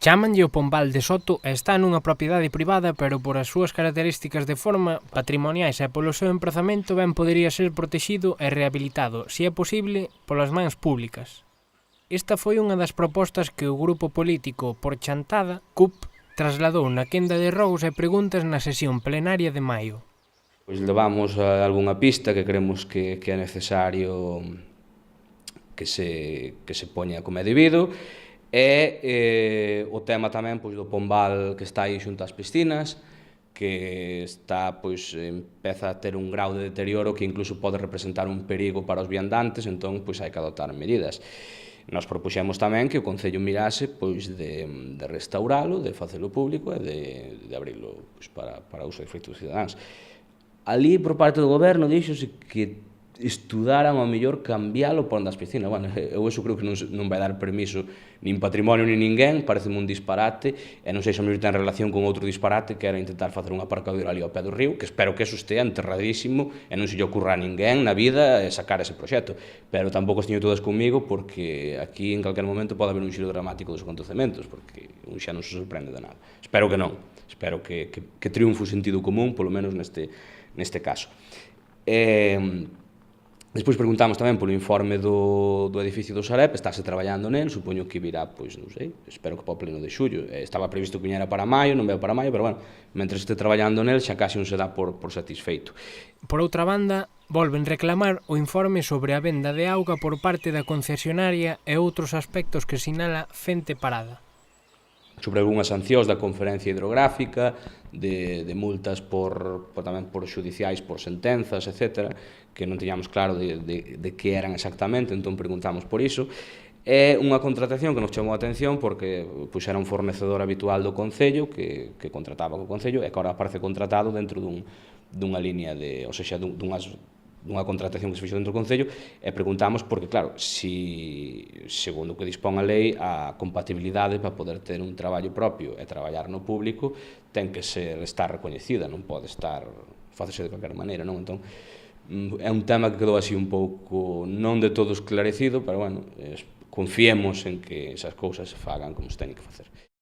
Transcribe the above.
Chámanlle o Pombal de Soto e está nunha propiedade privada, pero por as súas características de forma, patrimoniais e polo seu emprazamento ben podería ser protexido e rehabilitado, se é posible, polas mans públicas. Esta foi unha das propostas que o grupo político por chantada, CUP, trasladou na quenda de Rous e preguntas na sesión plenaria de maio. Pois levamos algunha pista que creemos que é necesario que se poña como é debido, e o tema tamén pois, do pombal que está aí xunto ás piscinas, que está, pois, empeza a ter un grau de deterioro que incluso pode representar un perigo para os viandantes, entón pois, hai que adoptar medidas. Nós propuxemos tamén que o Concello mirase pois, de restauralo, de facelo público e de abrilo pois, para uso de efectos cidadáns. Ali, por parte do goberno, díxose que estudaran ao mellor cambialo por onde as piscinas. Bueno, eu eso creo que non vai dar permiso nin patrimonio nin ninguén, pareceme un disparate, e non sei se a mellor ten relación con outro disparate que era intentar facer un aparcadero ali ao pé do río, que espero que eso estea enterradísimo e non se lle ocurra a ninguén na vida sacar ese proxecto, pero tampouco estiño todas comigo porque aquí en calquer momento pode haber un xiro dramático dos acontecementos, porque un xa non se sorprende de nada. Espero que non, espero que triunfe o sentido común, polo menos neste caso. Despois preguntamos tamén polo informe do edificio do Sareb, estáse traballando nel, supoño que virá, pois non sei, espero que para o pleno de xullo. Estaba previsto que viñera para maio, non veo para maio, pero bueno, mentre este traballando nel xa casi non se dá por satisfeito. Por outra banda, volven reclamar o informe sobre a venda de auga por parte da concesionaria e outros aspectos que sinala Fente Parada. Sobre algunhas sancións da conferencia hidrográfica, de multas tamén por xudiciais, por sentenzas, etc., que non tiñamos claro de que eran exactamente, entón preguntamos por iso. É unha contratación que nos chamou a atención porque pois, era un fornecedor habitual do Concello que contrataba co Concello e que agora aparece contratado dentro dunha línea ou seja, dunha contratación que se fixo dentro do Concello e preguntamos porque, claro, si segundo o que dispón a lei, a compatibilidade para poder ter un traballo propio e traballar no público ten que estar recoñecida, non pode facerse de calquer maneira, non? Entón, é un tema que quedou así un pouco non de todo esclarecido, pero, bueno, confiemos en que esas cousas se fagan como se teñen que facer.